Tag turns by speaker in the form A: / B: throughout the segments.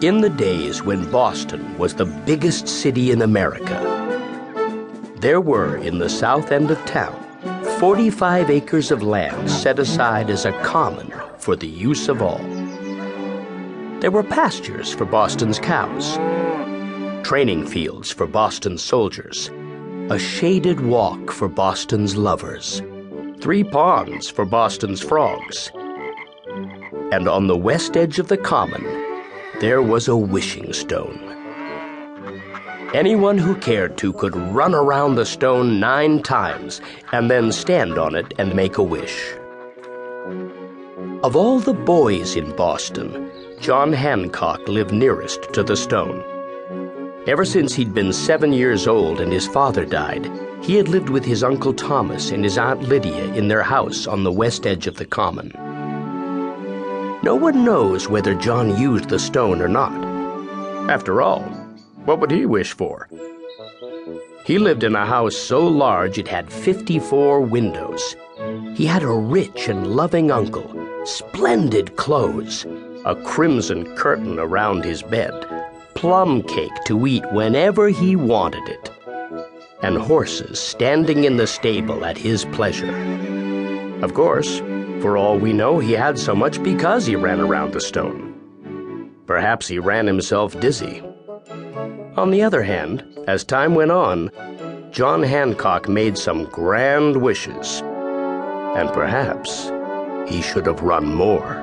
A: In the days when Boston was the biggest city in America, there were, in the south end of town, 45 acres of land set aside as a common for the use of all. There were pastures for Boston's cows, training fields for Boston's soldiers, a shaded walk for Boston's lovers, 3 ponds for Boston's frogs. And on the west edge of the common, there was a wishing stone. Anyone who cared to could run around the stone 9 times and then stand on it and make a wish. Of all the boys in Boston, John Hancock lived nearest to the stone. Ever since he'd been 7 years old and his father died, he had lived with his Uncle Thomas and his Aunt Lydia in their house on the west edge of the common. No one knows whether John used the stone or not. After all, what would he wish for? He lived in a house so large it had 54 windows. He had a rich and loving uncle, splendid clothes, a crimson curtain around his bed, plum cake to eat whenever he wanted it, and horses standing in the stable at his pleasure. Of course, for all we know, he had so much because he ran around the stone. Perhaps he ran himself dizzy. On the other hand, as time went on, John Hancock made some grand wishes, and perhaps he should have run more.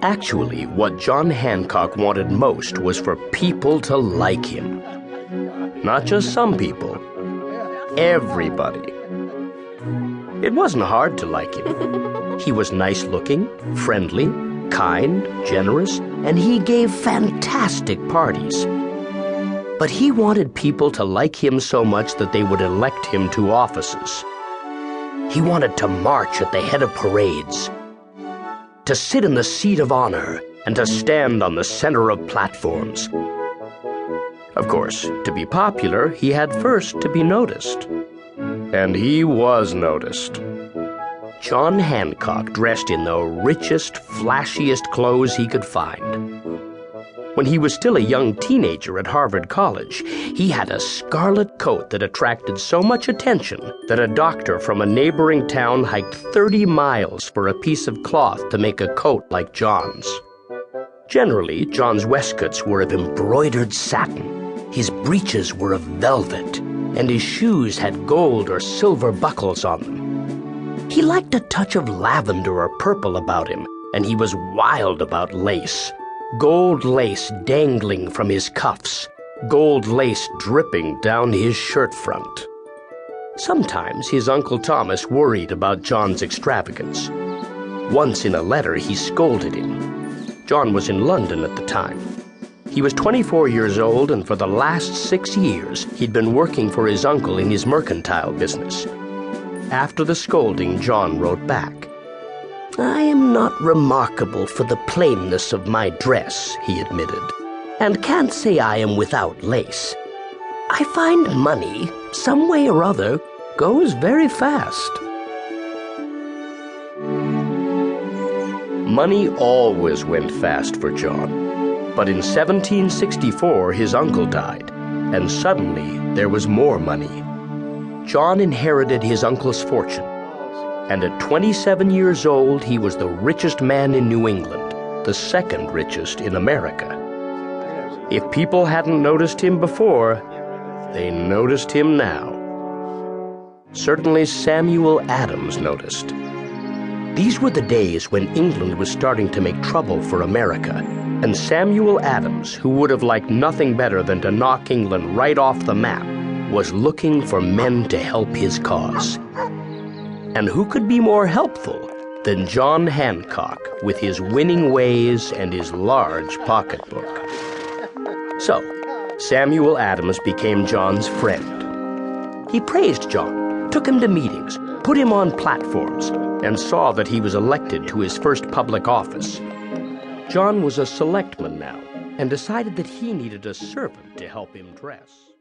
A: Actually, what John Hancock wanted most was for people to like him. Not just some people, everybody. It wasn't hard to like him. He was nice-looking, friendly, kind, generous, and he gave fantastic parties. But he wanted people to like him so much that they would elect him to offices. He wanted to march at the head of parades, to sit in the seat of honor, and to stand on the center of platforms. Of course, to be popular, he had first to be noticed. And he was noticed. John Hancock dressed in the richest, flashiest clothes he could find. When he was still a young teenager at Harvard College, he had a scarlet coat that attracted so much attention that a doctor from a neighboring town hiked 30 miles for a piece of cloth to make a coat like John's. Generally, John's waistcoats were of embroidered satin, his breeches were of velvet, and his shoes had gold or silver buckles on them. He liked a touch of lavender or purple about him, and he was wild about lace. Gold lace dangling from his cuffs, gold lace dripping down his shirt front. Sometimes his Uncle Thomas worried about John's extravagance. Once in a letter he scolded him. John was in London at the time. He was 24 years old, and for the last 6 years he'd been working for his uncle in his mercantile business. After the scolding, John wrote back. "I am not remarkable for the plainness of my dress," he admitted, "and can't say I am without lace. I find money, some way or other, goes very fast." Money always went fast for John. But in 1764, his uncle died, and suddenly there was more money. John inherited his uncle's fortune, and at 27 years old, he was the richest man in New England, the second richest in America. If people hadn't noticed him before, they noticed him now. Certainly Samuel Adams noticed. These were the days when England was starting to make trouble for America, and Samuel Adams, who would have liked nothing better than to knock England right off the map, was looking for men to help his cause. And who could be more helpful than John Hancock with his winning ways and his large pocketbook? So, Samuel Adams became John's friend. He praised John, took him to meetings, put him on platforms, and saw that he was elected to his first public office. John was a selectman now, and decided that he needed a servant to help him dress.